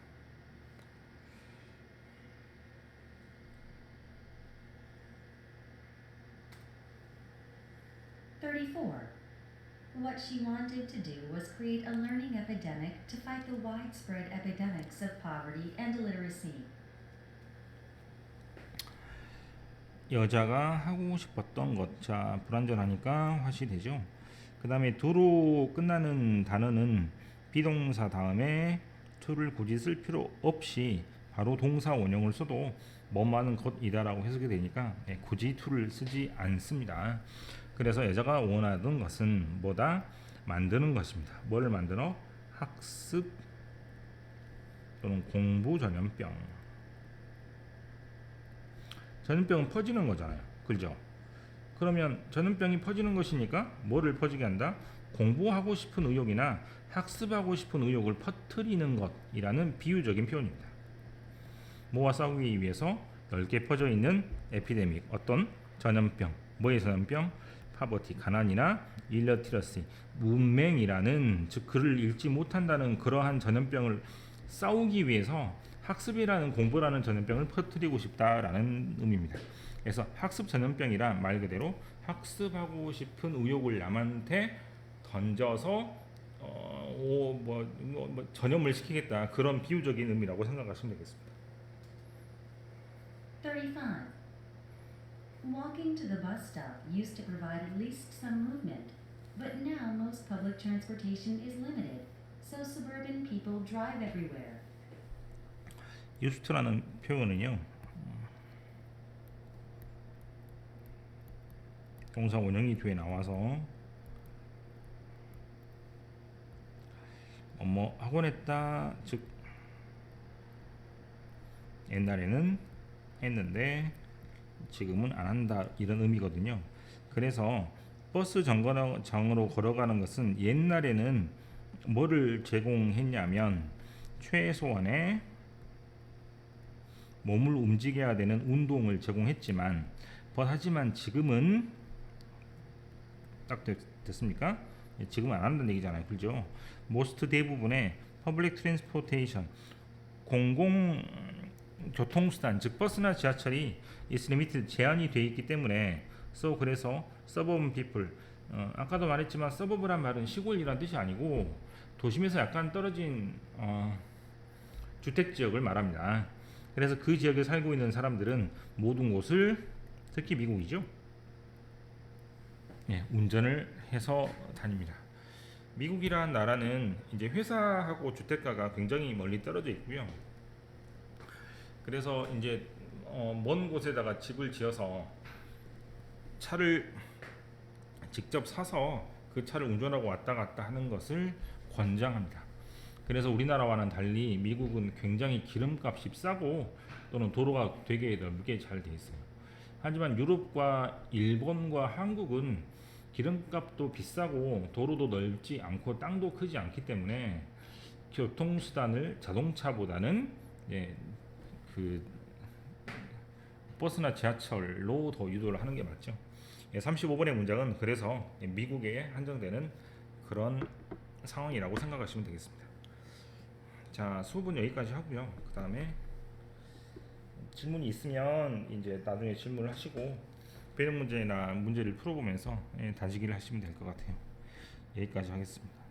Speaker 2: What she wanted to do was create a learning epidemic to fight the widespread epidemics of poverty and illiteracy.
Speaker 1: 여자가 하고 싶었던 것. 자, 불완전하니까 화시 되죠. 그 다음에 do로 끝나는 단어는 비동사 다음에 to를 굳이 쓸 필요 없이 바로 동사 원형을 써도 뭐하는 것이다라고 해석이 되니까 굳이 to를 쓰지 않습니다. 그래서 여자가 원하던 것은 뭐다? 만드는 것입니다. 뭘 만들어? 학습 또는 공부 전염병. 전염병은 퍼지는 거잖아요. 그죠? 그러면 전염병이 퍼지는 것이니까 뭐를 퍼지게 한다? 공부하고 싶은 의욕이나 학습하고 싶은 의욕을 퍼뜨리는 것이라는 비유적인 표현입니다. 뭐와 싸우기 위해서 넓게 퍼져 있는 에피데믹, 어떤 전염병, 뭐의 전염병? 파버티, 가난이나 일러티러시, 문맹이라는 즉 글을 읽지 못한다는 그러한 전염병을 싸우기 위해서 학습이라는 공부라는 전염병을 퍼뜨리고 싶다라는 의미입니다. 그래서 학습 전염병이란 말 그대로 학습하고 싶은 의욕을 남한테 던져서 전염을 시키겠다 그런 비유적인 의미라고 생각하시면 되겠습니다.
Speaker 2: 35. Walking to the bus stop used to provide at least some movement, but now most public transportation is limited, so suburban people drive everywhere.
Speaker 1: used라는 표현은요. 동사 원형이 뒤에 나와서 뭐 하곤 했다, 즉 옛날에는 했는데 지금은 안 한다, 이런 의미거든요. 그래서 버스 정거장으로 걸어가는 것은 옛날에는 뭐를 제공했냐면 최소한의 몸을 움직여야 되는 운동을 제공했지만, 하지만 지금은 딱 됐습니까? 지금은 안 한다는 얘기잖아요, 그죠? most 대부분의 public transportation, 공공 교통수단, 즉 버스나 지하철이 is limited, 제한이 되어 있기 때문에, 그래서 suburban people, 아까도 말했지만 suburb란 말은 시골이란 뜻이 아니고 도심에서 약간 떨어진 주택 지역을 말합니다. 그래서 그 지역에 살고 있는 사람들은 모든 곳을, 특히 미국이죠, 운전을 해서 다닙니다. 미국이란 나라는 이제 회사하고 주택가가 굉장히 멀리 떨어져 있고요. 그래서 이제 먼 곳에다가 집을 지어서 차를 직접 사서 그 차를 운전하고 왔다 갔다 하는 것을 권장합니다. 그래서 우리나라와는 달리 미국은 굉장히 기름값이 싸고 또는 도로가 되게 넓게 잘 돼 있어요. 하지만 유럽과 일본과 한국은 기름값도 비싸고 도로도 넓지 않고 땅도 크지 않기 때문에 교통수단을 자동차보다는 그 버스나 지하철로 더 유도를 하는 게 맞죠. 35번의 문장은 그래서 미국에 한정되는 그런 상황이라고 생각하시면 되겠습니다. 자, 수업은 여기까지 하고요. 그 다음에 질문이 있으면 이제 나중에 질문을 하시고 배경 문제나 문제를 풀어보면서 다지기를 하시면 될 것 같아요. 여기까지 하겠습니다.